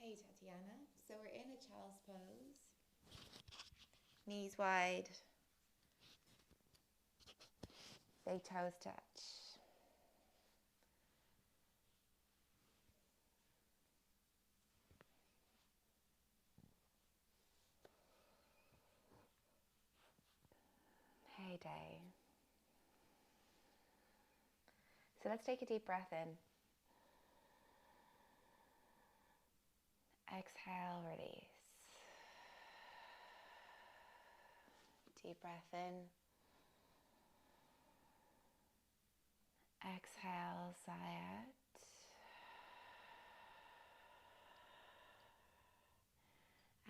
Hey Tatiana, so we're in a child's pose, knees wide, big toes touch. Heyday. So let's take a deep breath in. Exhale, release. Deep breath in. Exhale, sigh out.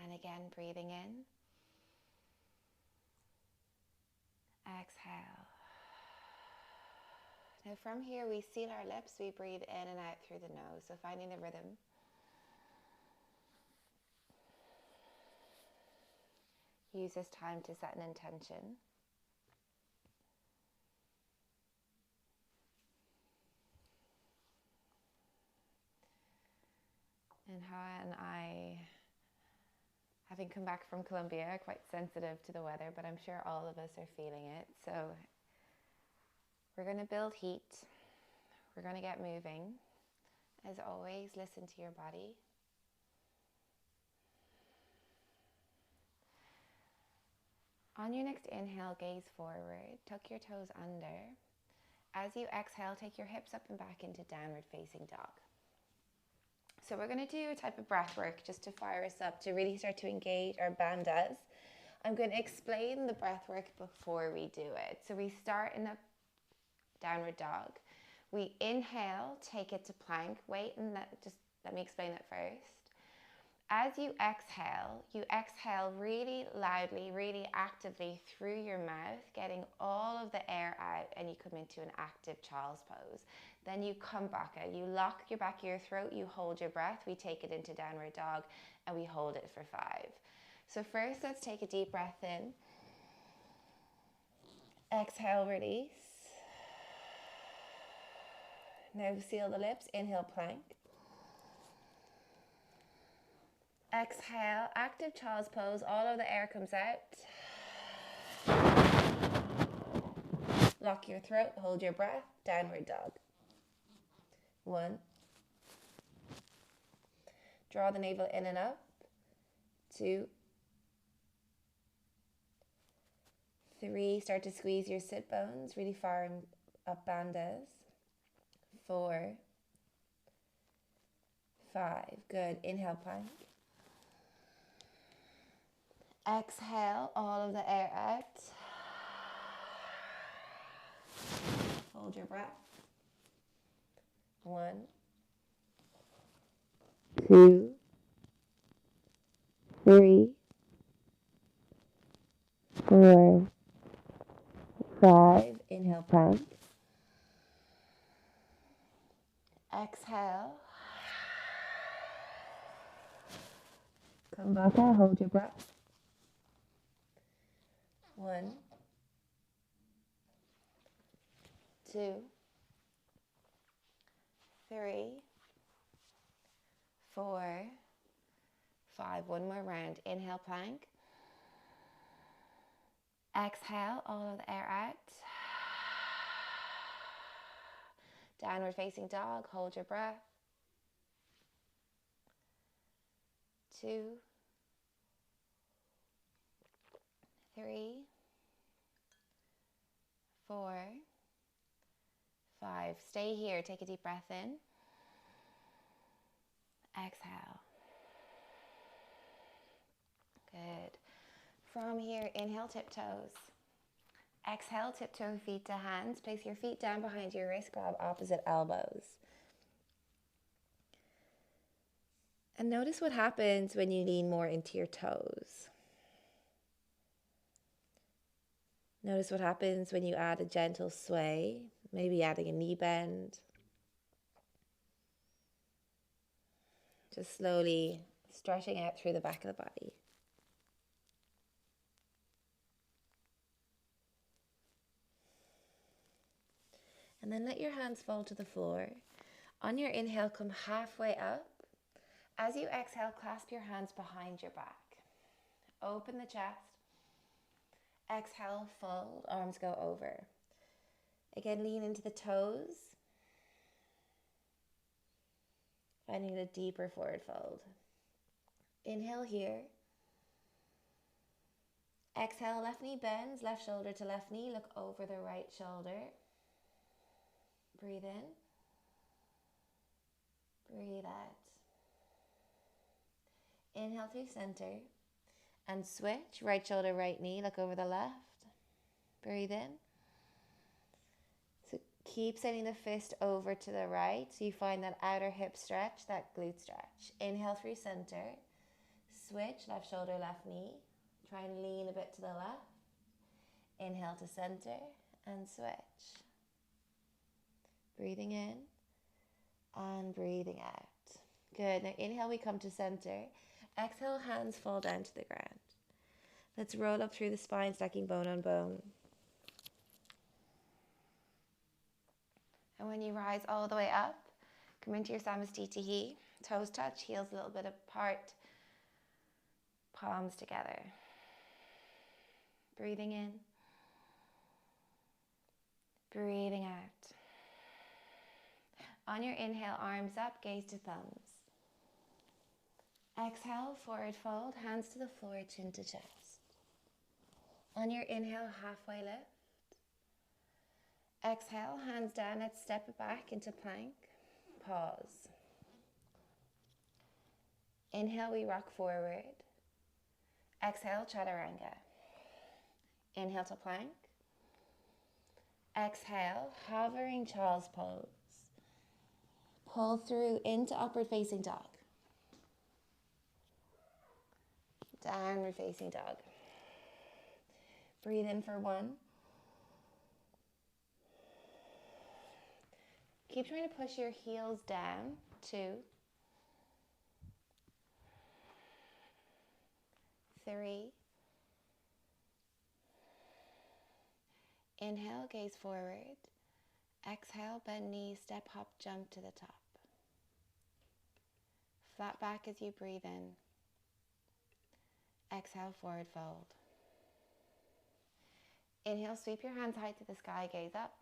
And again, breathing in. Exhale. Now from here, we seal our lips. We breathe in and out through the nose. So finding the rhythm. Use this time to set an intention. And how and I, having come back from Colombia, are quite sensitive to the weather, but I'm sure all of us are feeling it. So we're going to build heat. We're going to get moving. As always, listen to your body. On your next inhale, gaze forward, tuck your toes under. As you exhale, take your hips up and back into downward facing dog. So we're going to do a type of breath work just to fire us up, to really start to engage our bandhas. I'm going to explain the breath work before we do it. So we start in the downward dog. We inhale, take it to plank. Wait, and let me explain that first. As you exhale really loudly, really actively through your mouth, getting all of the air out, and you come into an active child's pose. Then you come back out. You lock your back of your throat, you hold your breath, we take it into downward dog, and we hold it for 5. So first, let's take a deep breath in. Exhale, release. Now seal the lips, inhale, plank. Exhale, active child's pose, all of the air comes out. Lock your throat, hold your breath, downward dog. 1. Draw the navel in and up. 2. 3, start to squeeze your sit bones, really far up bandhas. 4. 5, good, inhale, plank. Exhale, all of the air out. Hold your breath. 1, 2, 3, 4, 5. Inhale, plank. Exhale. Come back out, hold your breath. 1, 2, 3, 4, 5. One more round. Inhale, plank. Exhale, all of the air out. Downward facing dog. Hold your breath. 2, 3, 4, 5. Stay here. Take a deep breath in. Exhale. Good. From here, inhale, tiptoes. Exhale, tiptoe feet to hands. Place your feet down behind your wrist. Grab opposite elbows. And notice what happens when you lean more into your toes. Notice what happens when you add a gentle sway, maybe adding a knee bend. Just slowly stretching out through the back of the body. And then let your hands fall to the floor. On your inhale, come halfway up. As you exhale, clasp your hands behind your back. Open the chest. Exhale, fold, arms go over. Again, lean into the toes. Finding a deeper forward fold. Inhale here. Exhale, left knee bends, left shoulder to left knee. Look over the right shoulder. Breathe in. Breathe out. Inhale through center. And switch. Right shoulder, right knee. Look over the left. Breathe in. So keep sending the fist over to the right. So you find that outer hip stretch, that glute stretch. Inhale through center. Switch. Left shoulder, left knee. Try and lean a bit to the left. Inhale to center and switch. Breathing in and breathing out. Good. Now inhale, we come to center. Exhale, hands fall down to the ground. Let's roll up through the spine, stacking bone on bone. And when you rise all the way up, come into your Samastitihi. Toes touch, heels a little bit apart, palms together. Breathing in. Breathing out. On your inhale, arms up, gaze to thumbs. Exhale, forward fold, hands to the floor, chin to chest. On your inhale, halfway lift. Exhale, hands down, let's step it back into plank. Pause. Inhale, we rock forward. Exhale, chaturanga. Inhale to plank. Exhale, hovering child's pose. Pull through into upward facing dog. Downward facing dog. Breathe in for 1. Keep trying to push your heels down. 2. 3. Inhale, gaze forward. Exhale, bend knees, step, hop, jump to the top. Flat back as you breathe in. Exhale, forward fold. Inhale, sweep your hands high to the sky, gaze up.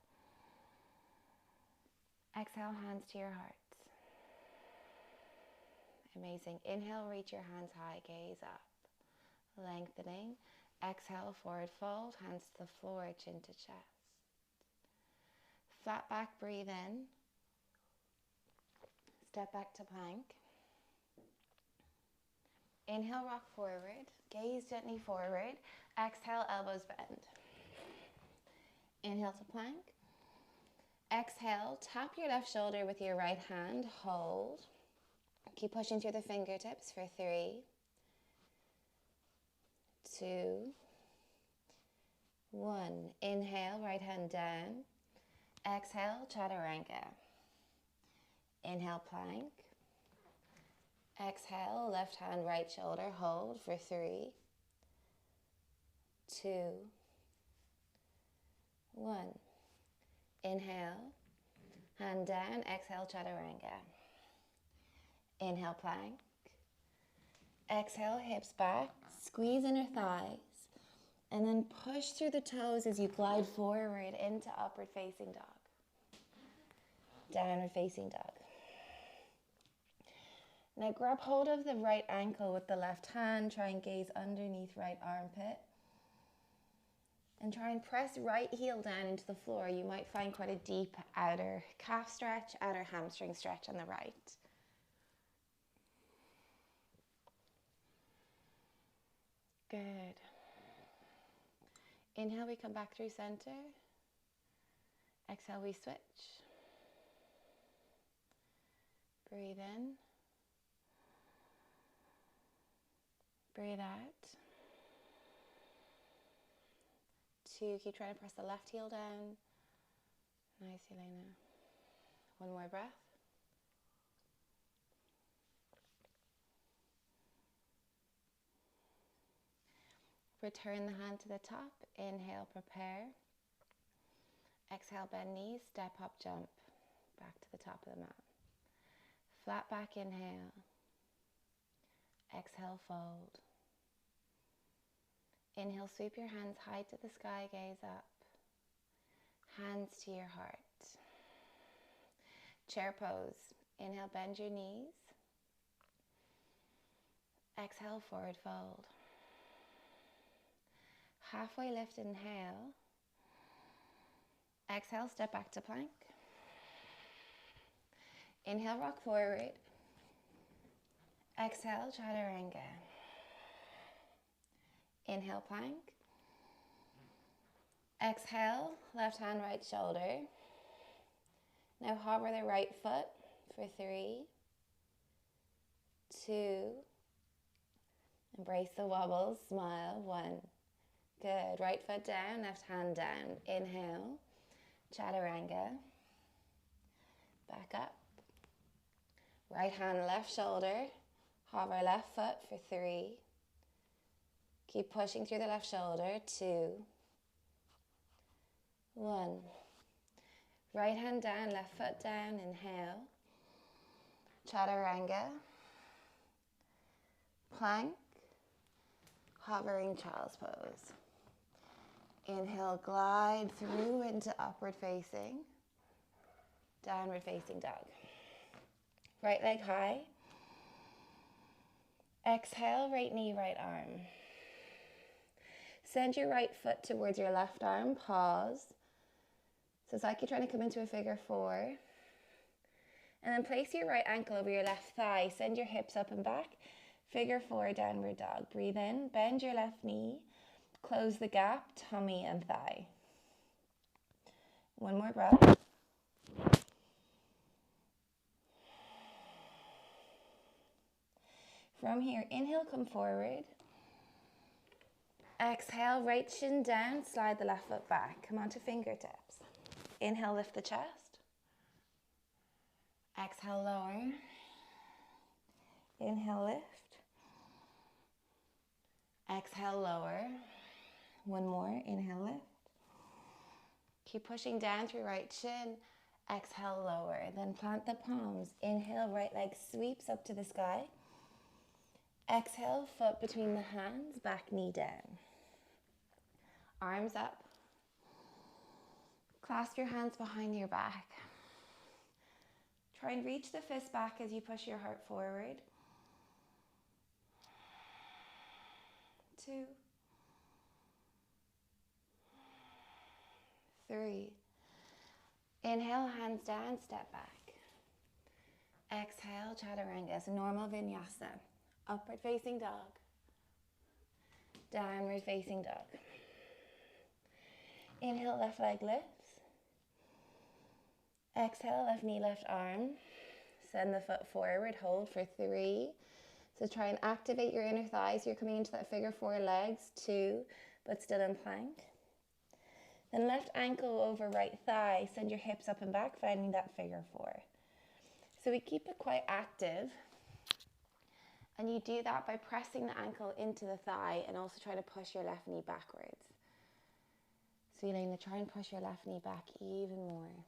Exhale, hands to your hearts. Amazing. Inhale, reach your hands high, gaze up. Lengthening. Exhale, forward fold, hands to the floor, chin to chest. Flat back, breathe in. Step back to plank. Inhale, rock forward. Gaze gently forward. Exhale, elbows bend. Inhale to plank. Exhale, tap your left shoulder with your right hand. Hold. Keep pushing through the fingertips for 3, 2, 1. Inhale, right hand down. Exhale, chaturanga. Inhale, plank. Exhale, left hand, right shoulder. Hold for 3, 2, 1. Inhale, hand down. Exhale, chaturanga. Inhale, plank. Exhale, hips back. Squeeze inner thighs. And then push through the toes as you glide forward into upward facing dog. Downward facing dog. Now grab hold of the right ankle with the left hand. Try and gaze underneath right armpit. And try and press right heel down into the floor. You might find quite a deep outer calf stretch, outer hamstring stretch on the right. Good. Inhale, we come back through center. Exhale, we switch. Breathe in. Breathe out. 2, keep trying to press the left heel down. Nice, Elena. 1 more breath. Return the hand to the top. Inhale, prepare. Exhale, bend knees, step, hop, jump. Back to the top of the mat. Flat back, inhale. Exhale, fold. Inhale, sweep your hands high to the sky, gaze up. Hands to your heart. Chair pose. Inhale, bend your knees. Exhale, forward fold. Halfway lift, inhale. Exhale, step back to plank. Inhale, rock forward. Exhale, chaturanga. Inhale, plank. Exhale, left hand, right shoulder. Now hover the right foot for 3, 2, embrace the wobbles, smile, 1. Good, right foot down, left hand down. Inhale, chaturanga. Back up. Right hand, left shoulder. Hover left foot for 3. Keep pushing through the left shoulder, 2, 1. Right hand down, left foot down, inhale. Chaturanga. Plank. Hovering child's pose. Inhale, glide through into upward facing. Downward facing dog. Right leg high. Exhale, right knee, right arm. Send your right foot towards your left arm, pause. So it's like you're trying to come into a figure 4. And then place your right ankle over your left thigh. Send your hips up and back. Figure 4, downward dog. Breathe in, bend your left knee. Close the gap, tummy and thigh. 1 more breath. From here, inhale, come forward. Exhale, right shin down, slide the left foot back. Come onto fingertips. Inhale, lift the chest. Exhale, lower. Inhale, lift. Exhale, lower. 1 more, inhale, lift. Keep pushing down through right shin. Exhale, lower. Then plant the palms. Inhale, right leg sweeps up to the sky. Exhale, foot between the hands, back knee down. Arms up. Clasp your hands behind your back. Try and reach the fist back as you push your heart forward. 2, 3. Inhale, hands down, step back. Exhale, chaturanga. It's a normal vinyasa. Upward facing dog. Downward facing dog. Inhale, left leg lifts. Exhale, left knee, left arm. Send the foot forward, hold for 3. So try and activate your inner thighs. You're coming into that figure 4 legs, 2, but still in plank. Then left ankle over right thigh. Send your hips up and back, finding that figure 4. So we keep it quite active. And you do that by pressing the ankle into the thigh and also try to push your left knee backwards. So you're going to try and push your left knee back even more.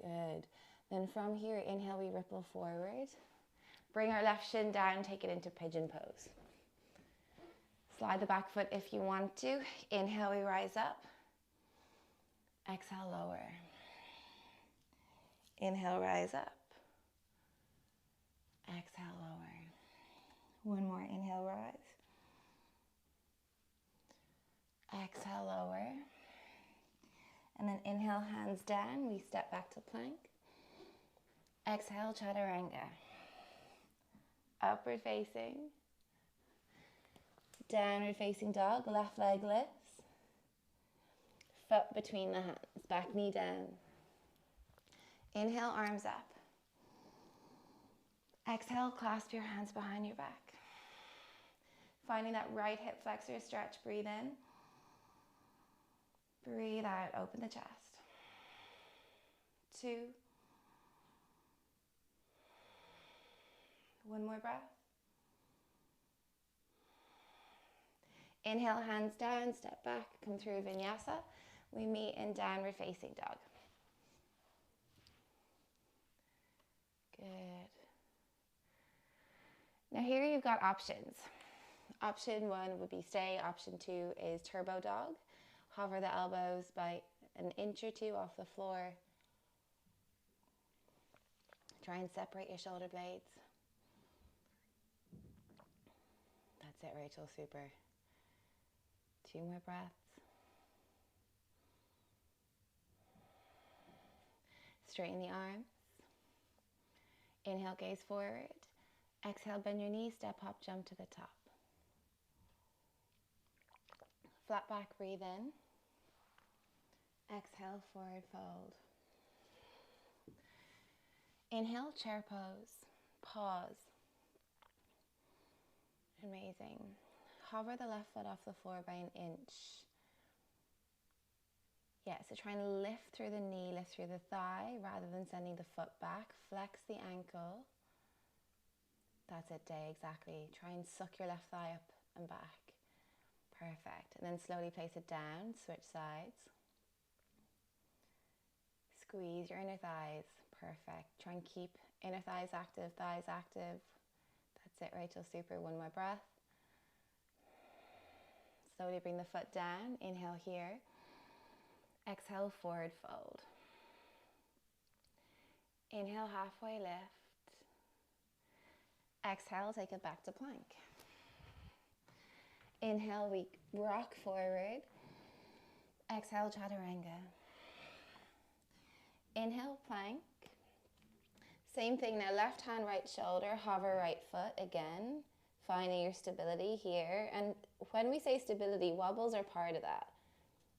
Good. Then from here, inhale, we ripple forward. Bring our left shin down, take it into pigeon pose. Slide the back foot if you want to. Inhale, we rise up. Exhale, lower. Inhale, rise up. Exhale, lower. 1 more, inhale, rise. Exhale, lower. And then inhale, hands down. We step back to plank. Exhale, chaturanga. Upward facing. Downward facing dog. Left leg lifts. Foot between the hands. Back knee down. Inhale, arms up. Exhale, clasp your hands behind your back. Finding that right hip flexor stretch. Breathe in. Breathe out, open the chest. 2. 1 more breath. Inhale, hands down, step back, come through vinyasa. We meet in downward facing dog. Good. Now here you've got options. Option 1 would be stay. Option 2 is turbo dog. Hover the elbows by an inch or 2 off the floor. Try and separate your shoulder blades. That's it, Rachel, super. 2 more breaths. Straighten the arms. Inhale, gaze forward. Exhale, bend your knees, step, hop, jump to the top. Flat back, breathe in. Exhale, forward fold. Inhale, chair pose. Pause. Amazing. Hover the left foot off the floor by an inch. Yeah, so try and lift through the knee, lift through the thigh, rather than sending the foot back. Flex the ankle. That's it, Day, exactly. Try and suck your left thigh up and back. Perfect. And then slowly place it down, switch sides. Squeeze your inner thighs. Perfect. Try and keep inner thighs active, thighs active. That's it, Rachel, super. 1 more breath. Slowly bring the foot down. Inhale here. Exhale, forward fold. Inhale, halfway lift. Exhale, take it back to plank. Inhale, we rock forward. Exhale, chaturanga. Inhale, plank. Same thing now, left hand, right shoulder, hover right foot again, finding your stability here. And when we say stability, wobbles are part of that.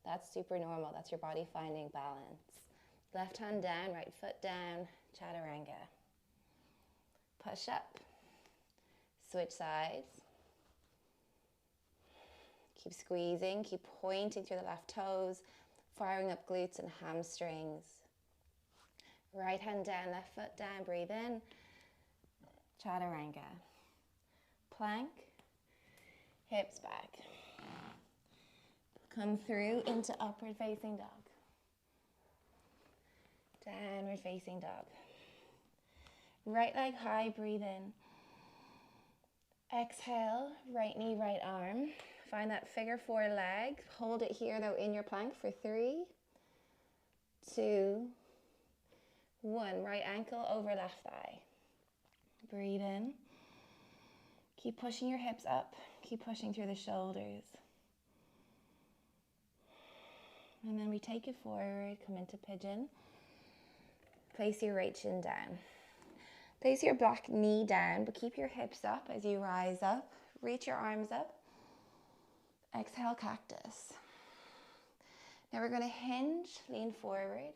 That's super normal. That's your body finding balance. Left hand down, right foot down, chaturanga. Push up. Switch sides. Keep squeezing, keep pointing through the left toes, firing up glutes and hamstrings. Right hand down, left foot down, breathe in. Chaturanga. Plank. Hips back. Come through into upward facing dog. Downward facing dog. Right leg high, breathe in. Exhale, right knee, right arm. Find that figure 4 leg. Hold it here though in your plank for 3, 2, 1. Right ankle over left thigh. Breathe in. Keep pushing your hips up. Keep pushing through the shoulders. And then we take it forward, come into pigeon. Place your right shin down. Place your back knee down, but keep your hips up as you rise up. Reach your arms up. Exhale, cactus. Now we're going to hinge, lean forward,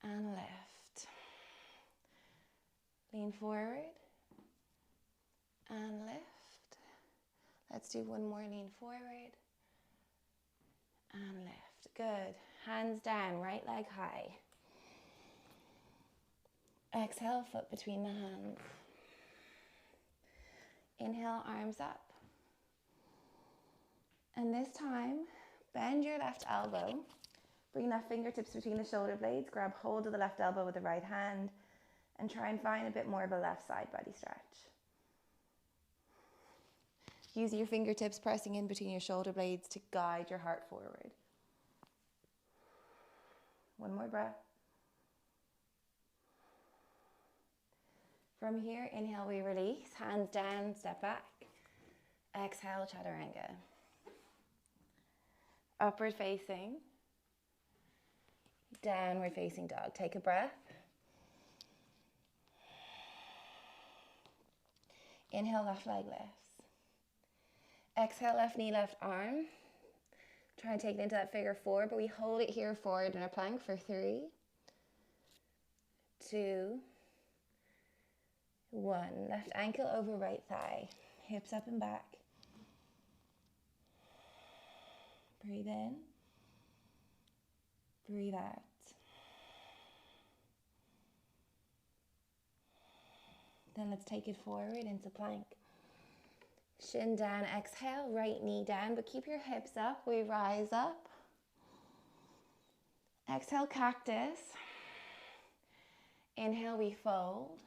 and lift. Lean forward, and lift. Let's do 1 more, lean forward, and lift. Good. Hands down, right leg high. Exhale, foot between the hands. Inhale, arms up. And this time, bend your left elbow. Bring that fingertips between the shoulder blades. Grab hold of the left elbow with the right hand. And try and find a bit more of a left side body stretch. Use your fingertips pressing in between your shoulder blades to guide your heart forward. 1 more breath. From here, inhale, we release. Hands down, step back. Exhale, chaturanga. Upward facing. Downward facing dog. Take a breath. Inhale, left leg lifts. Exhale, left knee, left arm. Try and take it into that figure 4, but we hold it here forward in our plank for 3, 2, 1. Left ankle over right thigh. Hips up and back. Breathe in. Breathe out. Then let's take it forward into plank. Shin down, exhale, right knee down, but keep your hips up. We rise up. Exhale, cactus. Inhale, we fold,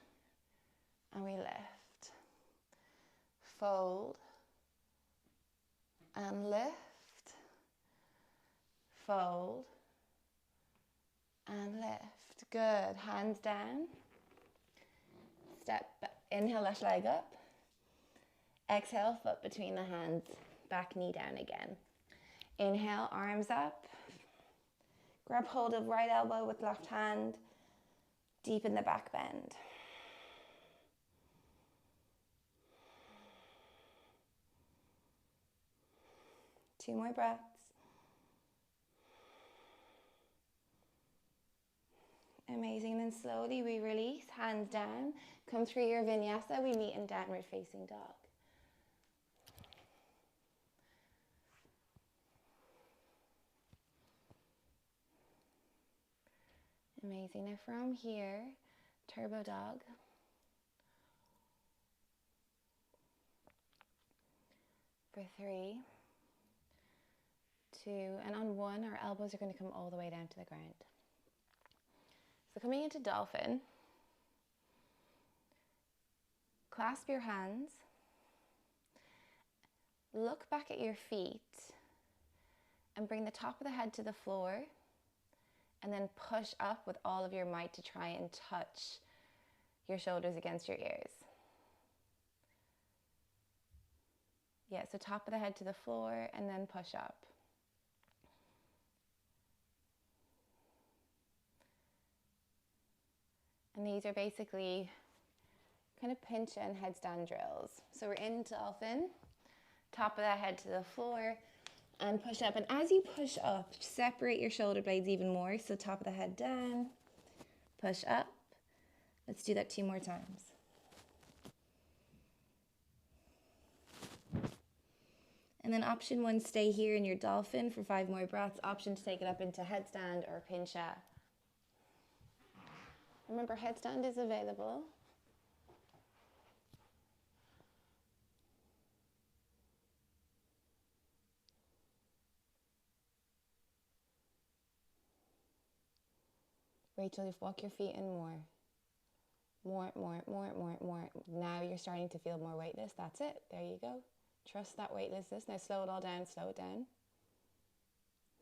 and we lift. fold, and lift, fold, and lift. Good. Hands down. Step, inhale, left leg up. Exhale, foot between the hands, back knee down again. Inhale, arms up. Grab hold of right elbow with left hand. Deepen the back bend. Two more breaths. Amazing. Then slowly we release, hands down. Come through your vinyasa. We meet in downward facing dog. Amazing. Now from here, turbo dog. For 3, 2, and on 1, our elbows are going to come all the way down to the ground. So coming into dolphin, clasp your hands, look back at your feet, and bring the top of the head to the floor, and then push up with all of your might to try and touch your shoulders against your ears. Yeah, so top of the head to the floor, and then push up. And these are basically kind of pinch and headstand drills. So we're in dolphin, top of the head to the floor, and push up. And as you push up, separate your shoulder blades even more. So top of the head down, push up. Let's do that 2 more times. And then option 1, stay here in your dolphin for 5 more breaths. Option to take it up into headstand or pincha. Remember, headstand is available. Rachel, just walk your feet in more. More. Now you're starting to feel more weightless. That's it. There you go. Trust that weightlessness. Now slow it all down. Slow it down.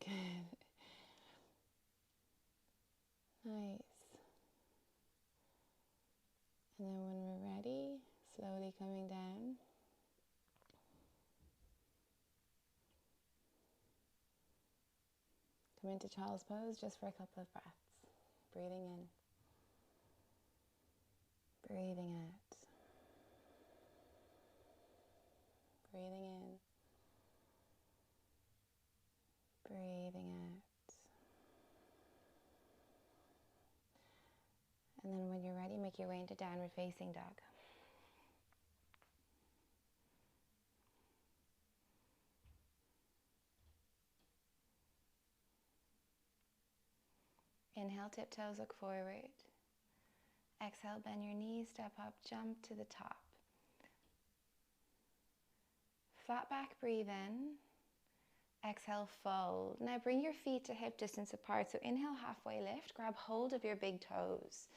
Good. Nice. And then when we're ready, slowly coming down. Come into child's pose just for a couple of breaths. Breathing in. Breathing out. Breathing in. Breathing out. And then when you're ready, make your way into downward facing dog. Inhale, tiptoes, look forward. Exhale, bend your knees, step up, jump to the top. Flat back, breathe in. Exhale, fold. Now bring your feet to hip distance apart. So inhale, halfway lift, grab hold of your big toes.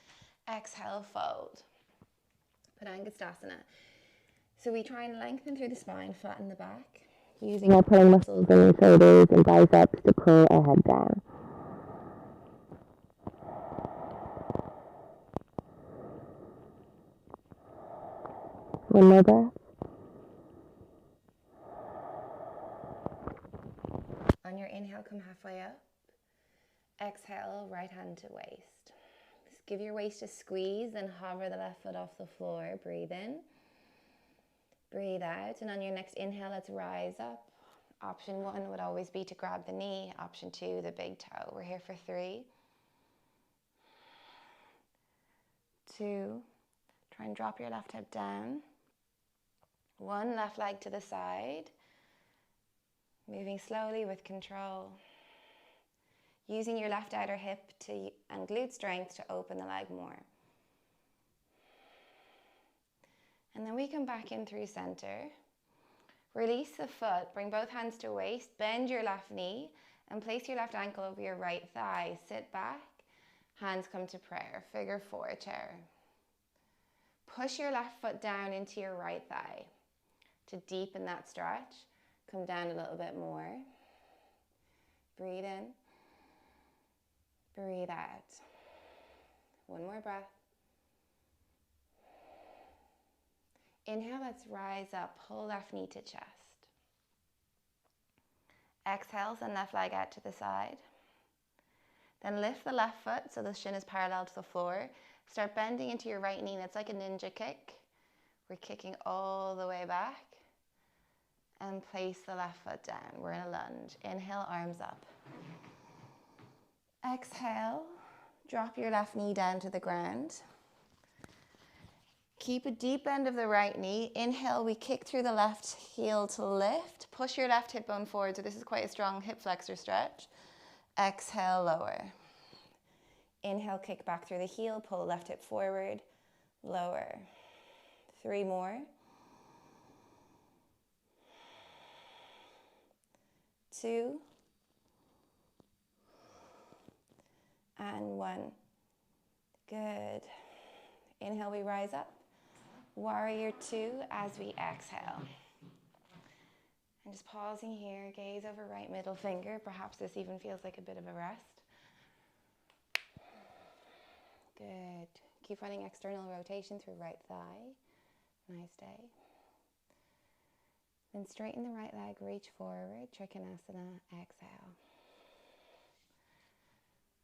Exhale, fold. Padangusthasana. So we try and lengthen through the spine, flatten the back, using our pulling muscles in your shoulders and biceps to pull our head down. One more breath. On your inhale, come halfway up. Exhale, right hand to waist. Just give your waist a squeeze and hover the left foot off the floor. Breathe in. Breathe out. And on your next inhale, let's rise up. Option 1 would always be to grab the knee. Option 2, the big toe. We're here for 3, 2. Try and drop your left hip down. 1, left leg to the side. Moving slowly with control. Using your left outer hip and glute strength to open the leg more. And then we come back in through center. Release the foot, bring both hands to waist, bend your left knee, and place your left ankle over your right thigh. Sit back, hands come to prayer, figure 4 chair. Push your left foot down into your right thigh. to deepen that stretch. Come down a little bit more. Breathe in. Breathe out. One more breath. Inhale, let's rise up. Pull left knee to chest. Exhale, send left leg out to the side. Then lift the left foot so the shin is parallel to the floor. Start bending into your right knee. That's like a ninja kick. We're kicking all the way back. And place the left foot down. We're in a lunge. Inhale, arms up. Exhale, drop your left knee down to the ground. Keep a deep bend of the right knee. Inhale, we kick through the left heel to lift. Push your left hip bone forward. So this is quite a strong hip flexor stretch. Exhale, lower. Inhale, kick back through the heel. Pull the left hip forward. Lower. 3 more. 2. And 1. Good. Inhale, we rise up. Warrior 2 as we exhale. And just pausing here, gaze over right middle finger. Perhaps this even feels like a bit of a rest. Good. Keep running external rotation through right thigh. Nice day. Then straighten the right leg, reach forward, Trikonasana, exhale.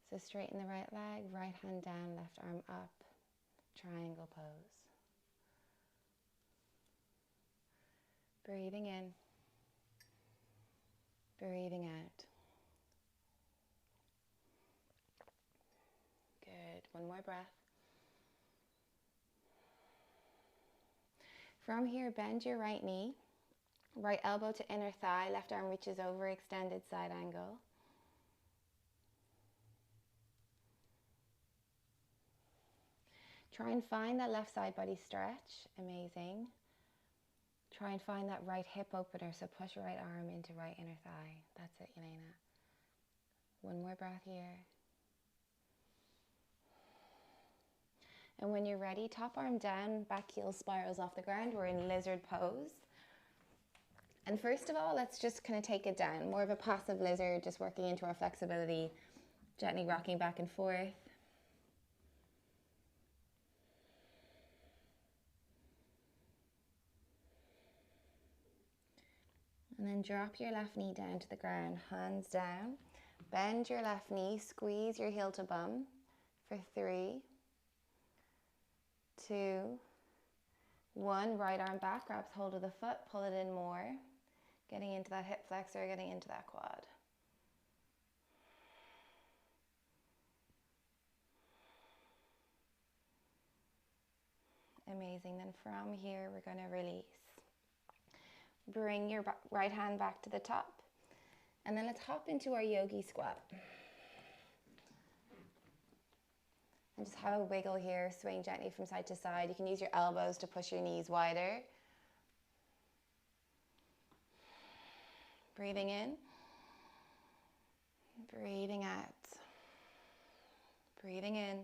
So straighten the right leg, right hand down, left arm up, triangle pose. Breathing in, breathing out. Good, one more breath. From here, bend your right knee, right elbow to inner thigh, left arm reaches over, extended side angle. Try and find that left side body stretch, amazing. Try and find that right hip opener, so push right arm into right inner thigh. That's it, Elena. One more breath here. And when you're ready, top arm down, back heel spirals off the ground. We're in lizard pose. And first of all, let's just kind of take it down. More of a passive lizard, just working into our flexibility, gently rocking back and forth. And then drop your left knee down to the ground, hands down. Bend your left knee, squeeze your heel to bum for 3, 2, 1. Right arm back, grabs hold of the foot, pull it in more. Getting into that hip flexor, getting into that quad. Amazing. Then from here, we're going to release. Bring your right hand back to the top. And then let's hop into our yogi squat. And just have a wiggle here, swing gently from side to side. You can use your elbows to push your knees wider. Breathing in. Breathing out. Breathing in.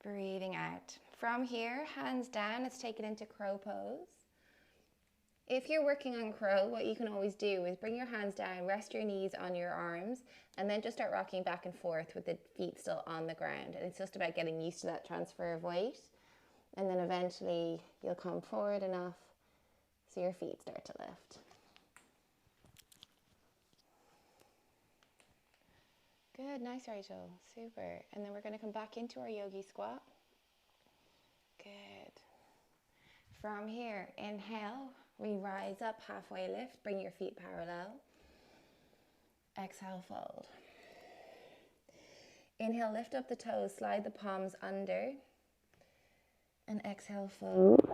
Breathing out. From here, hands down, let's take it into crow pose. If you're working on crow, what you can always do is bring your hands down, rest your knees on your arms, and then just start rocking back and forth with the feet still on the ground. And it's just about getting used to that transfer of weight. And then eventually you'll come forward enough so your feet start to lift. Good, nice, Rachel, super. And then we're going to come back into our yogi squat. Good. From here, inhale, we rise up, halfway lift, bring your feet parallel. Exhale, fold. Inhale, lift up the toes, slide the palms under. And exhale, fold.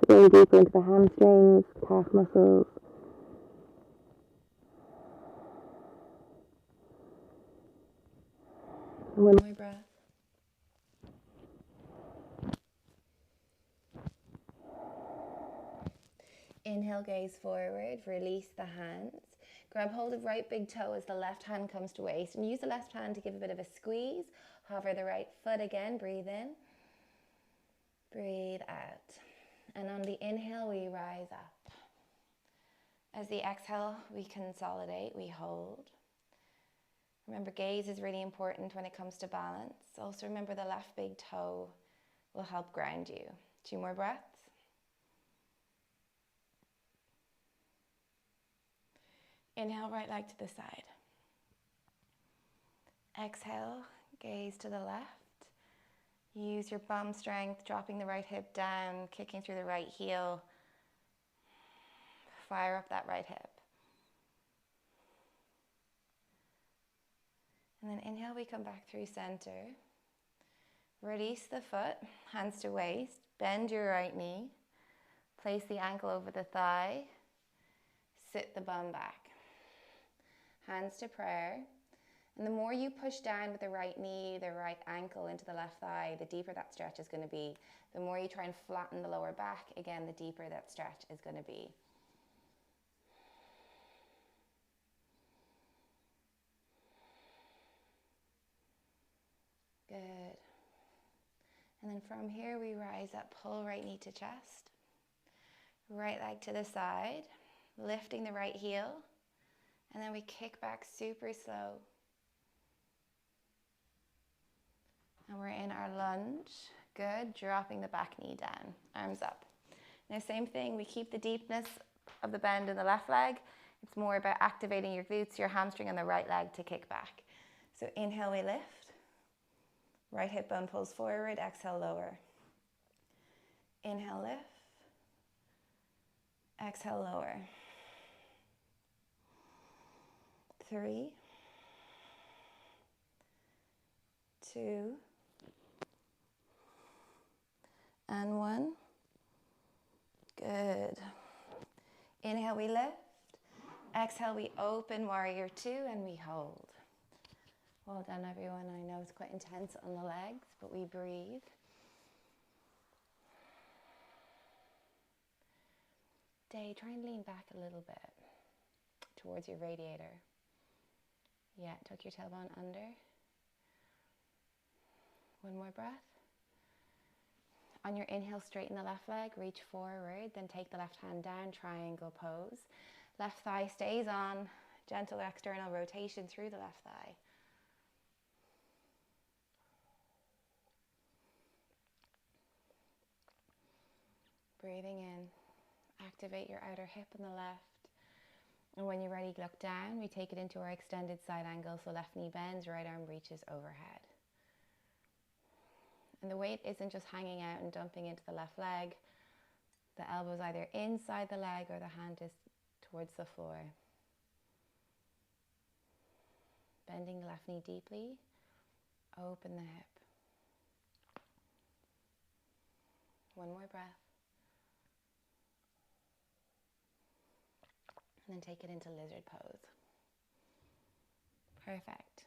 Going deeper into the hamstrings, calf muscles. One more breath. Inhale, gaze forward, release the hands. Grab hold of right big toe as the left hand comes to waist and use the left hand to give a bit of a squeeze. Hover the right foot again, breathe in, breathe out. And on the inhale, we rise up. As the exhale, we consolidate, we hold. Remember, gaze is really important when it comes to balance. Also remember the left big toe will help ground you. 2 more breaths. Inhale, right leg to the side. Exhale, gaze to the left. Use your bum strength, dropping the right hip down, kicking through the right heel. Fire up that right hip. And then inhale, we come back through center. Release the foot, hands to waist. Bend your right knee. Place the ankle over the thigh. Sit the bum back. Hands to prayer. And the more you push down with the right knee, the right ankle into the left thigh, the deeper that stretch is going to be. The more you try and flatten the lower back, again, the deeper that stretch is going to be. Good. And then from here, we rise up, pull right knee to chest. Right leg to the side, lifting the right heel. And then we kick back super slow. And we're in our lunge. Good. Dropping the back knee down. Arms up. Now, same thing. We keep the deepness of the bend in the left leg. It's more about activating your glutes, your hamstring, and the right leg to kick back. So inhale, we lift. Right hip bone pulls forward. Exhale, lower. Inhale, lift. Exhale, lower. 3, 2, and 1. Good. Inhale, we lift. Exhale, we open warrior 2, and we hold. Well done, everyone. I know it's quite intense on the legs, but we breathe. Day, try and lean back a little bit towards your radiator. Yeah, tuck your tailbone under. 1 more breath. On your inhale, straighten the left leg, reach forward, then take the left hand down, triangle pose. Left thigh stays on, gentle external rotation through the left thigh. Breathing in, activate your outer hip on the left. And when you're ready, look down. We take it into our extended side angle, so left knee bends, right arm reaches overhead. And the weight isn't just hanging out and dumping into the left leg. The elbow's either inside the leg or the hand is towards the floor. Bending the left knee deeply. Open the hip. 1 more breath. And then take it into lizard pose. Perfect.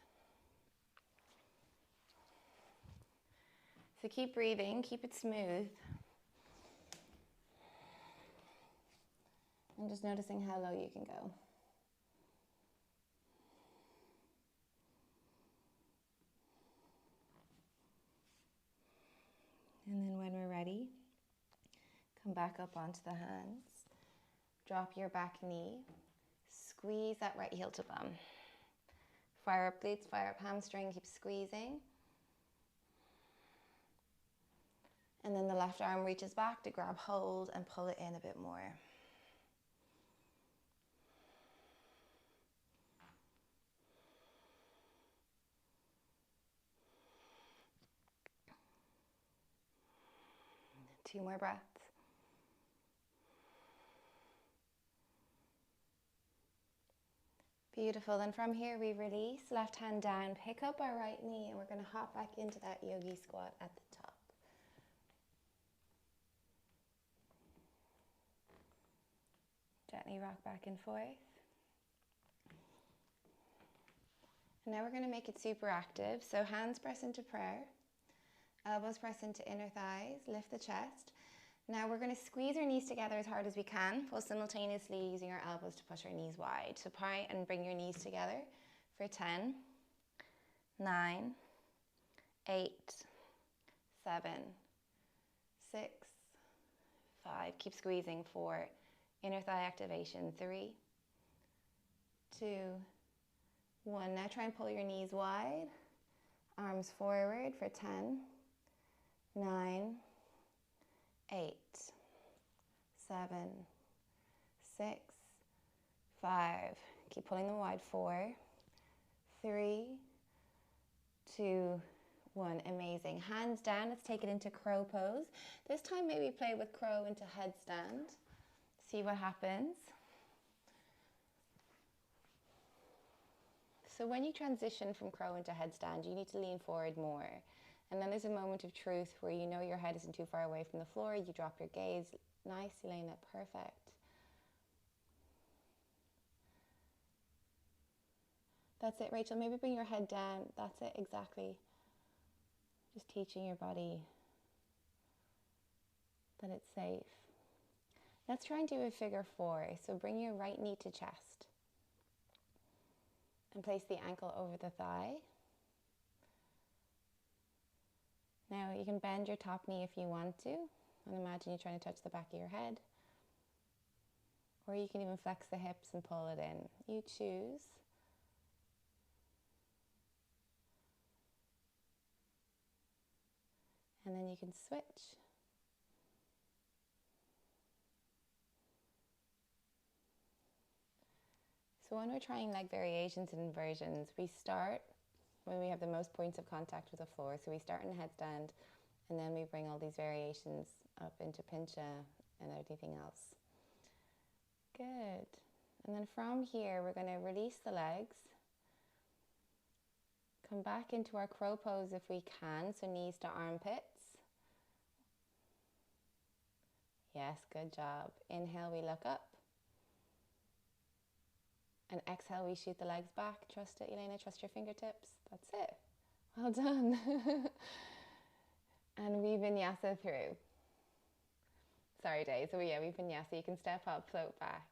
So keep breathing, keep it smooth. And just noticing how low you can go. And then when we're ready, come back up onto the hands. Drop your back knee. Squeeze that right heel to bum. Fire up glutes, fire up hamstring, keep squeezing. And then the left arm reaches back to grab hold and pull it in a bit more. Two more breaths. Beautiful. Then from here we release, left hand down, pick up our right knee, and we're going to hop back into that yogi squat at the top. Gently rock back and forth. And now we're going to make it super active. So hands press into prayer, elbows press into inner thighs, lift the chest. Now we're going to squeeze our knees together as hard as we can while simultaneously using our elbows to push our knees wide. So try and bring your knees together for 10, 9, 8, 7, 6, 5. Keep squeezing. 4. Inner thigh activation. 3, 2, 1. Now try and pull your knees wide. Arms forward for 10, 9, 8, 7, 6, 5. Keep pulling them wide. 4, 3, 2, 1. Amazing. Hands down. Let's take it into crow pose. This time maybe play with crow into headstand. See what happens. So when you transition from crow into headstand, you need to lean forward more. And then there's a moment of truth where you know your head isn't too far away from the floor. You drop your gaze. Nice, Elena. Perfect. That's it, Rachel. Maybe bring your head down. That's it, exactly. Just teaching your body that it's safe. Let's try and do a figure 4. So bring your right knee to chest. And place the ankle over the thigh. Now you can bend your top knee if you want to. And imagine you're trying to touch the back of your head. Or you can even flex the hips and pull it in. You choose. And then you can switch. So when we're trying leg variations and inversions, we start when we have the most points of contact with the floor. So we start in a headstand, and then we bring all these variations up into pincha and everything else. Good. And then from here, we're going to release the legs. Come back into our crow pose if we can, so knees to armpits. Yes, good job. Inhale, we look up. And exhale, we shoot the legs back. Trust it, Elena. Trust your fingertips. That's it. Well done. And we vinyasa through. Sorry, Dave. So yeah, we vinyasa. You can step up, float back.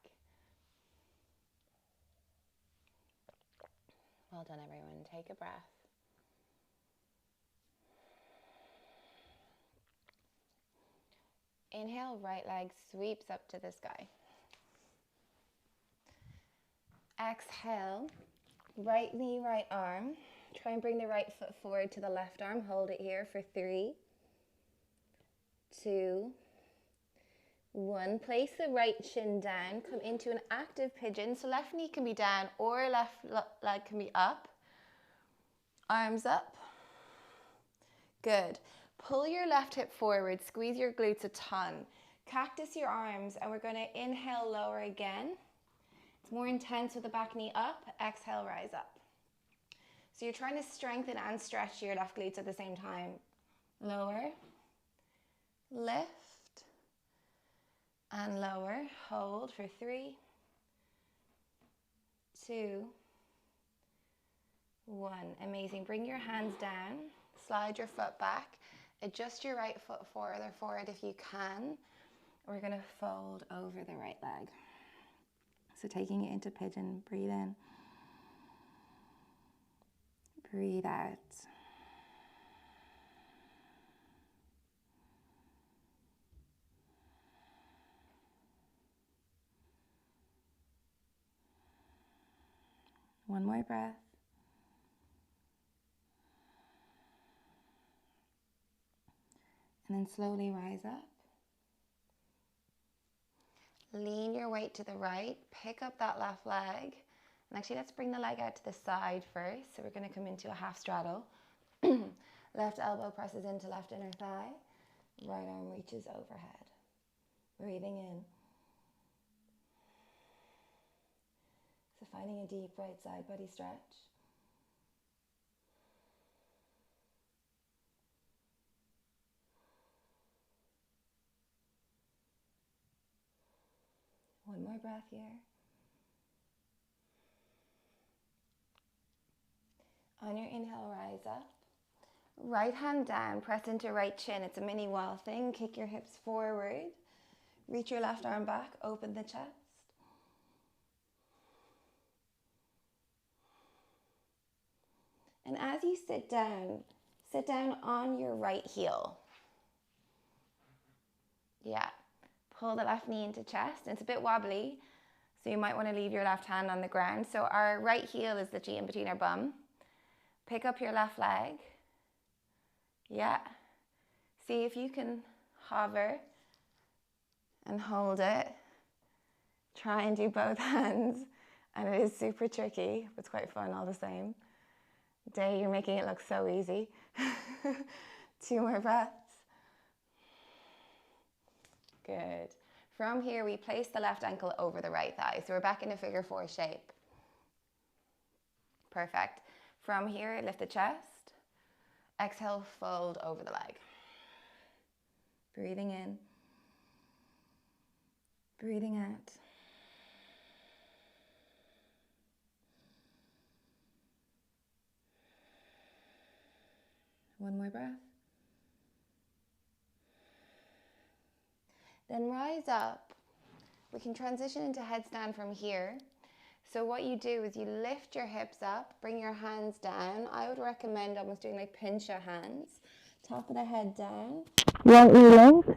Well done, everyone. Take a breath. Inhale, right leg sweeps up to the sky. Exhale, right knee, right arm. Try and bring the right foot forward to the left arm. Hold it here for 3, 2, 1. Place the right shin down. Come into an active pigeon. So left knee can be down or left leg can be up. Arms up. Good. Pull your left hip forward. Squeeze your glutes a ton. Cactus your arms, and we're going to inhale, lower again. It's more intense with the back knee up. Exhale, rise up. So you're trying to strengthen and stretch your left glutes at the same time. Lower, lift, and lower. Hold for 3, 2, 1. Amazing. Bring your hands down. Slide your foot back. Adjust your right foot further forward if you can. We're going to fold over the right leg. So taking it into pigeon, breathe in. Breathe out. One more breath. And then slowly rise up. Lean your weight to the right. Pick up that left leg. And actually, let's bring the leg out to the side first. So we're going to come into a half straddle. Left elbow presses into left inner thigh. Right arm reaches overhead. Breathing in. So finding a deep right side body stretch. One more breath here. On your inhale, rise up. Right hand down, press into right chin. It's a mini wall thing. Kick your hips forward. Reach your left arm back, open the chest. And as you sit down, Sit down on your right heel. Yeah. Pull the left knee into chest. It's a bit wobbly, so you might want to leave your left hand on the ground. So our right heel is literally in between our bum. Pick up your left leg. Yeah. See if you can hover and hold it. Try and do both hands. And it is super tricky, but it's quite fun all the same. Day, you're making it look so easy. 2 more breaths. Good. From here, we place the left ankle over the right thigh. So we're back in a figure 4 shape. Perfect. From here, lift the chest. Exhale, fold over the leg. Breathing in. Breathing out. One more breath. Then rise up. We can transition into headstand from here. So what you do is you lift your hips up, bring your hands down. I would recommend almost doing like pincher hands. Top of the head down. Right knee length.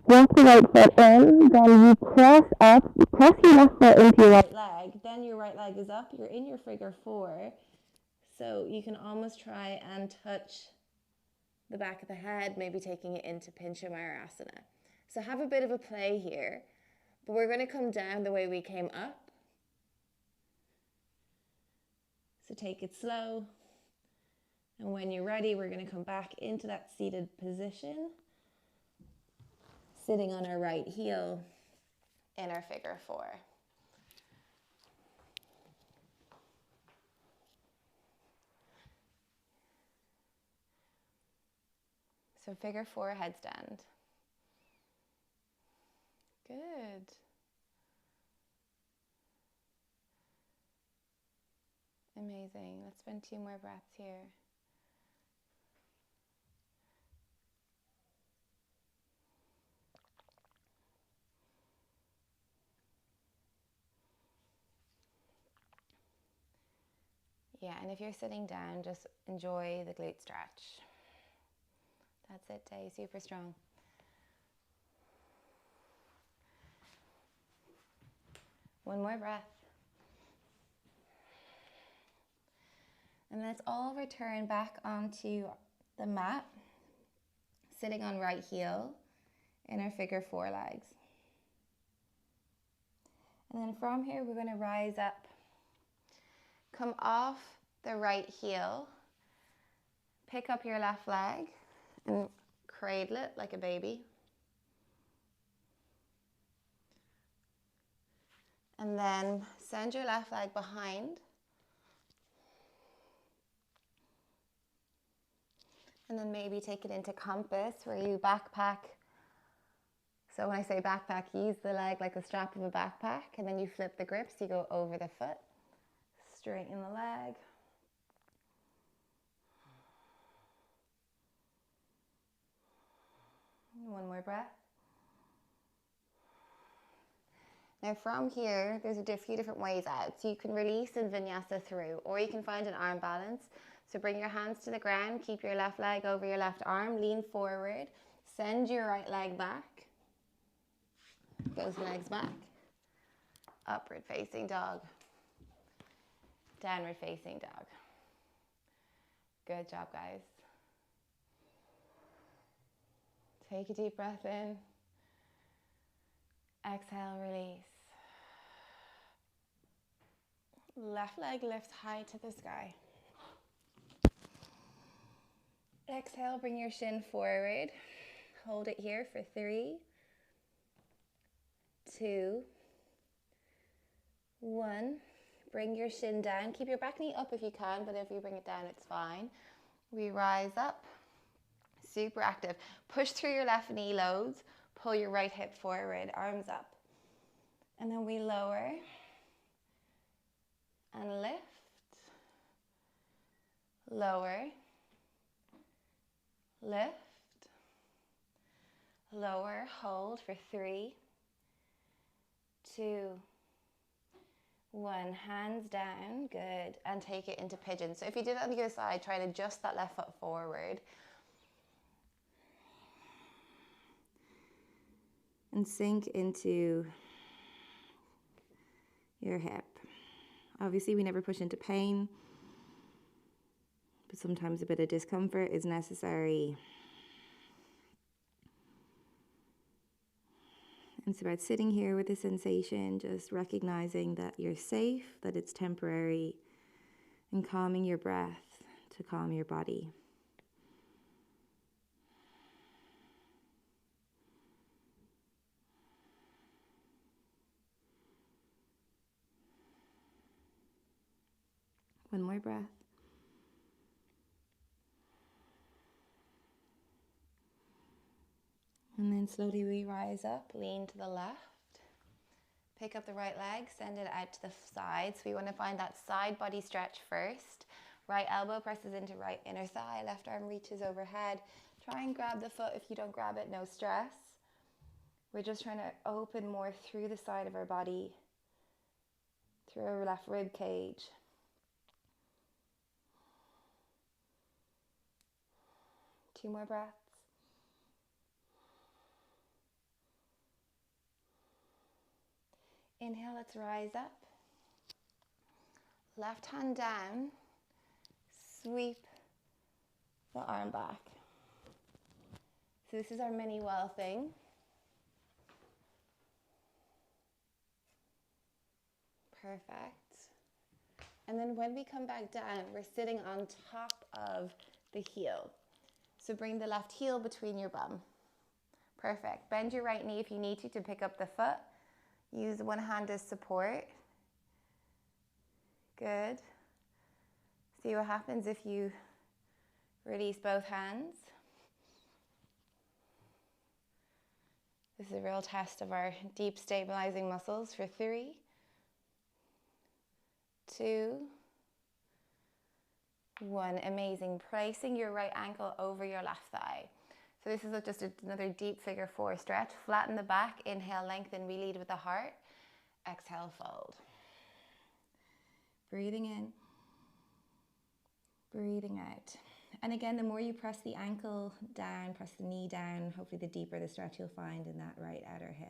Walk the right foot in. Then you press up. You press your left foot into your right leg. Then your right leg is up. You're in your figure 4. So you can almost try and touch the back of the head, maybe taking it into Pincha Mayurasana. So have a bit of a play here, but we're going to come down the way we came up. So take it slow. And when you're ready, we're going to come back into that seated position, sitting on our right heel in our figure 4. So figure 4 headstand. Good. Amazing. Let's spend 2 more breaths here. Yeah, and if you're sitting down, just enjoy the glute stretch. That's it, Day. Super strong. One more breath. And let's all return back onto the mat, sitting on right heel in our figure 4 legs. And then from here, we're going to rise up. Come off the right heel. Pick up your left leg and cradle it like a baby. And then send your left leg behind. And then maybe take it into compass where you backpack. So when I say backpack, use the leg like the strap of a backpack, and then you flip the grip so you go over the foot. Straighten the leg. One more breath. Now from here, there's a few different ways out. So you can release and vinyasa through, or you can find an arm balance. So bring your hands to the ground, keep your left leg over your left arm, lean forward, send your right leg back. Goes legs back. Upward facing dog. Downward facing dog. Good job, guys. Take a deep breath in. Exhale, release. Left leg lifts high to the sky. Exhale, bring your shin forward. Hold it here for 3, 2, 1. Bring your shin down. Keep your back knee up if you can, but if you bring it down, it's fine. We rise up. Super active. Push through your left knee loads. Pull your right hip forward, arms up. And then we lower and lift. Lower. Lift. Lower. Hold for 3, 2, 1, hands down, good, and take it into pigeon. So if you did it on the other side, try to adjust that left foot forward. And sink into your hip. Obviously, we never push into pain, but sometimes a bit of discomfort is necessary. And it's about sitting here with the sensation, just recognizing that you're safe, that it's temporary, and calming your breath to calm your body. One more breath. And then slowly we rise up, lean to the left. Pick up the right leg, send it out to the side. So we want to find that side body stretch first. Right elbow presses into right inner thigh, left arm reaches overhead. Try and grab the foot. If you don't grab it, no stress. We're just trying to open more through the side of our body, through our left rib cage. Two more breaths. Inhale, let's rise up. Left hand down, sweep the arm back. So this is our mini well thing. Perfect. And then when we come back down, we're sitting on top of the heel. So bring the left heel between your bum. Perfect. Bend your right knee if you need to pick up the foot. Use one hand as support. Good. See what happens if you release both hands. This is a real test of our deep stabilizing muscles for 3, 2, 1. Amazing. Placing your right ankle over your left thigh. So this is just another deep figure 4 stretch. Flatten the back. Inhale, lengthen. We lead with the heart. Exhale, fold. Breathing in. Breathing out. And again, the more you press the ankle down, press the knee down, hopefully the deeper the stretch you'll find in that right outer hip.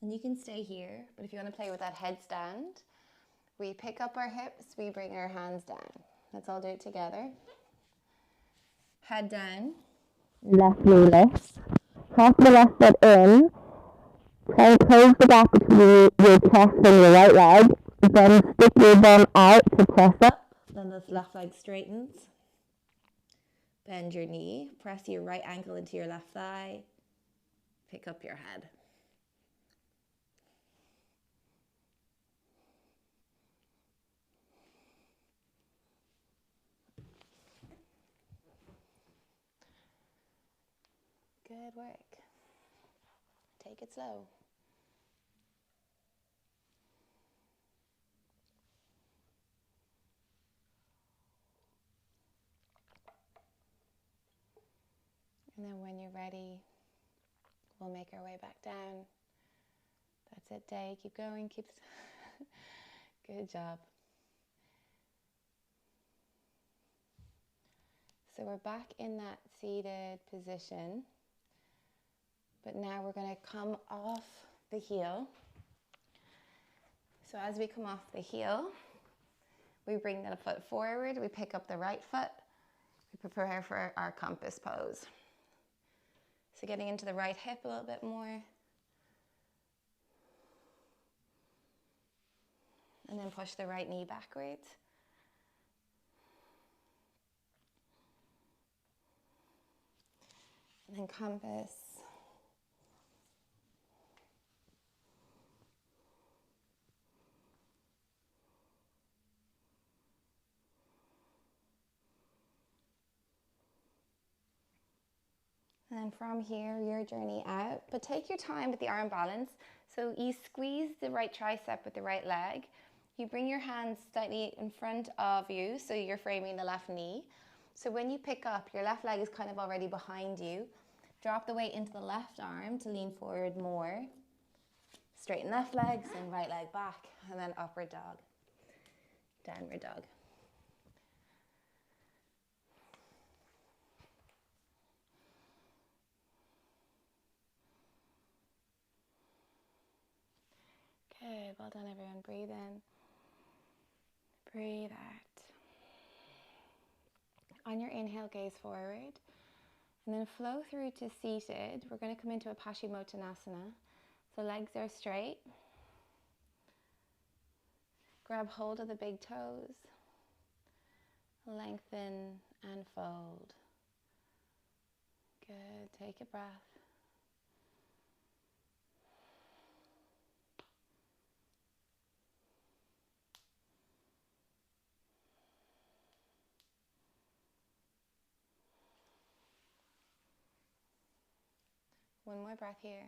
And you can stay here, but if you want to play with that headstand, we pick up our hips, we bring our hands down. Let's all do it together. Head down. Left knee lifts. Press the left foot in. Try and close the gap between your chest and your right leg. Then stick your bum out to press up. Then the left leg straightens. Bend your knee. Press your right ankle into your left thigh. Pick up your head. Good work. Take it slow. And then when you're ready, we'll make our way back down. That's it, Day. Keep going. Good job. So we're back in that seated position. But now we're going to come off the heel. So as we come off the heel, we bring the foot forward. We pick up the right foot. We prepare for our compass pose. So getting into the right hip a little bit more. And then push the right knee backwards. And then compass. And then from here, your journey out. But take your time with the arm balance. So you squeeze the right tricep with the right leg. You bring your hands slightly in front of you, so you're framing the left knee. So when you pick up, your left leg is kind of already behind you. Drop the weight into the left arm to lean forward more. Straighten left leg, send right leg back, and then upward dog, downward dog. Good, well done everyone. Breathe in, breathe out. On your inhale, gaze forward, and then flow through to seated. We're going to come into a Paschimottanasana. So legs are straight. Grab hold of the big toes. Lengthen and fold. Good, take a breath. One more breath here.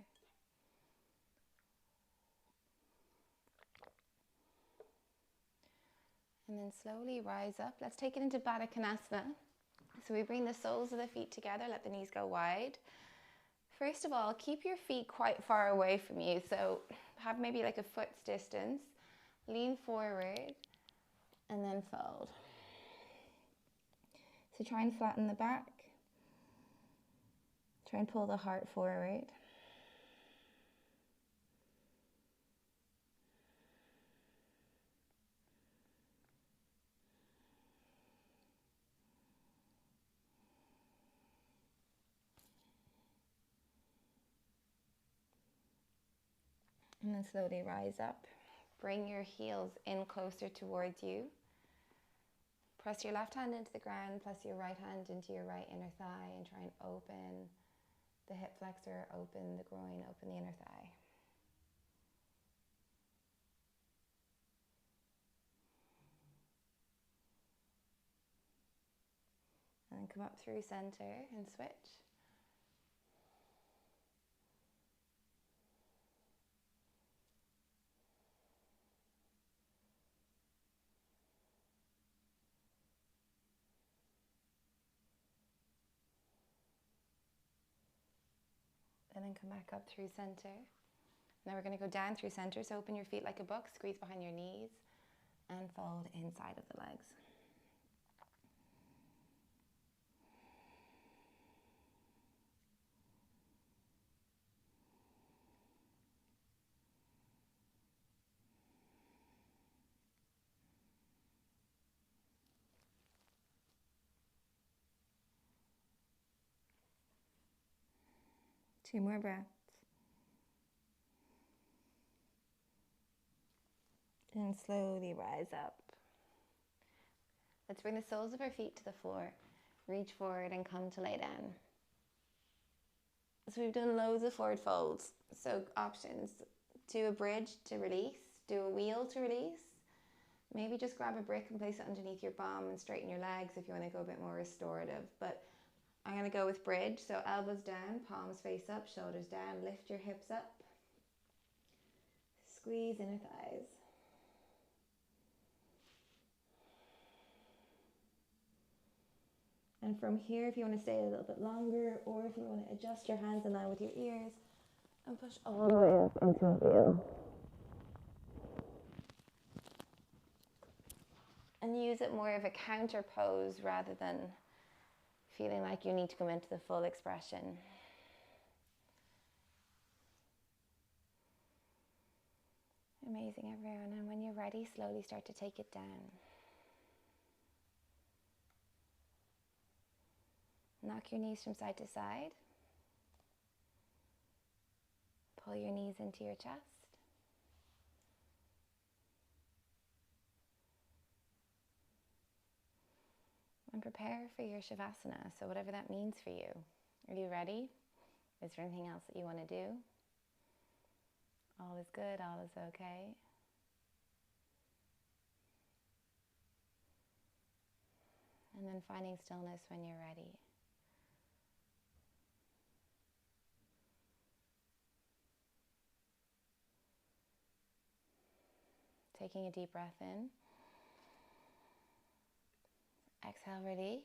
And then slowly rise up. Let's take it into Baddha Konasana. So we bring the soles of the feet together, let the knees go wide. First of all, keep your feet quite far away from you. So have maybe like a foot's distance. Lean forward and then fold. So try and flatten the back. Try and pull the heart forward. And then slowly rise up. Bring your heels in closer towards you. Press your left hand into the ground, press your right hand into your right inner thigh, and try and open the hip flexor, open the groin, open the inner thigh. And then come up through center and switch. And then come back up through center. Now we're going to go down through center, so open your feet like a book, squeeze behind your knees, and fold inside of the legs. Two more breaths. And slowly rise up. Let's bring the soles of our feet to the floor. Reach forward and come to lay down. So we've done loads of forward folds. So options, do a bridge to release, do a wheel to release. Maybe just grab a brick and place it underneath your bum and straighten your legs if you want to go a bit more restorative. But I'm going to go with bridge. So elbows down, palms face up, shoulders down, lift your hips up. Squeeze inner thighs. And from here, if you want to stay a little bit longer, or if you want to adjust your hands in line with your ears and push all the way up into a wheel. And use it more of a counter pose rather than feeling like you need to go into the full expression. Amazing, everyone. And when you're ready, slowly start to take it down. Knock your knees from side to side. Pull your knees into your chest. And prepare for your Shavasana, so whatever that means for you. Are you ready? Is there anything else that you want to do? All is good, all is okay. And then finding stillness when you're ready. Taking a deep breath in. Exhale, release.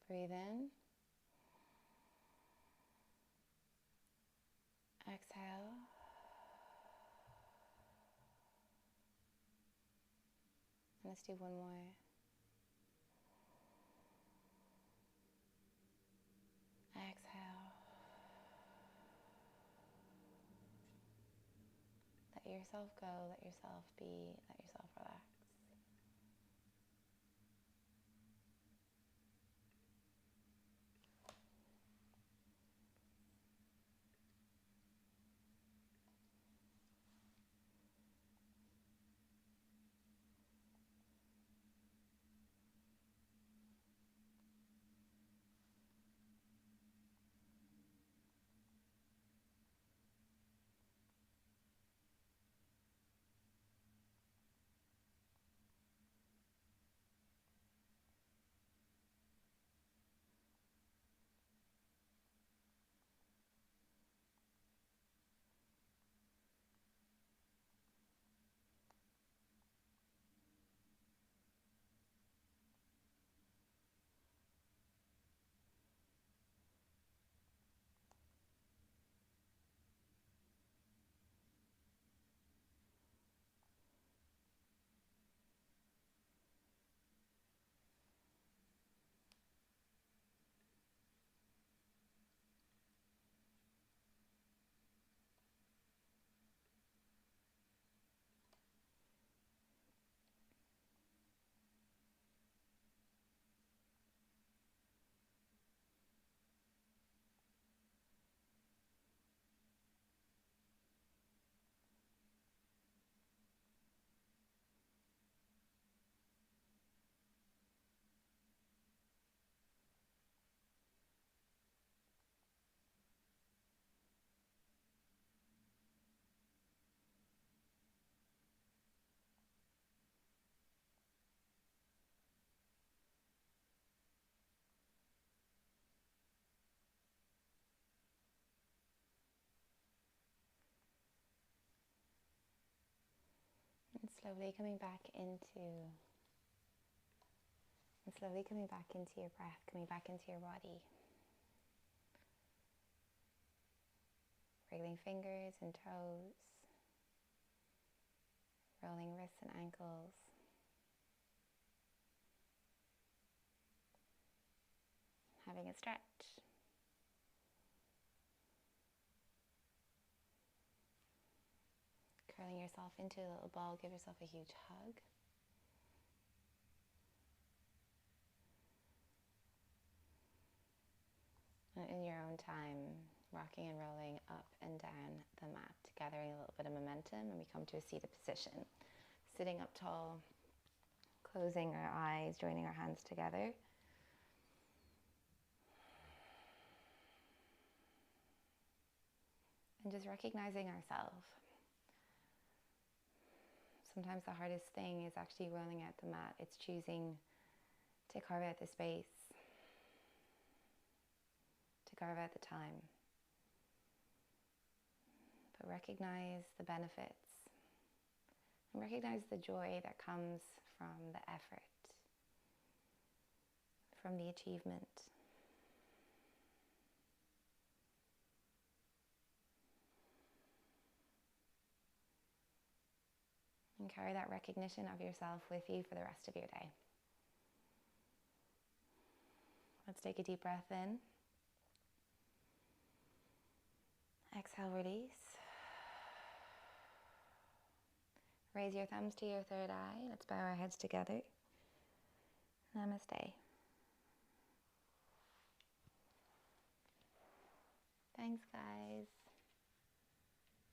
Breathe in. Exhale. Let's do one more. Exhale. Let yourself go, let yourself be, let yourself relax. And slowly coming back into your breath, coming back into your body. Wriggling fingers and toes, rolling wrists and ankles. Having a stretch. Curling yourself into a little ball, give yourself a huge hug. And in your own time, rocking and rolling up and down the mat, gathering a little bit of momentum, and we come to a seated position. Sitting up tall, closing our eyes, joining our hands together. And just recognizing ourselves. Sometimes the hardest thing is actually rolling out the mat. It's choosing to carve out the space, to carve out the time. But recognize the benefits and recognize the joy that comes from the effort, from the achievement. And carry that recognition of yourself with you for the rest of your day. Let's take a deep breath in. Exhale, release. Raise your thumbs to your third eye. Let's bow our heads together. Namaste. Thanks, guys.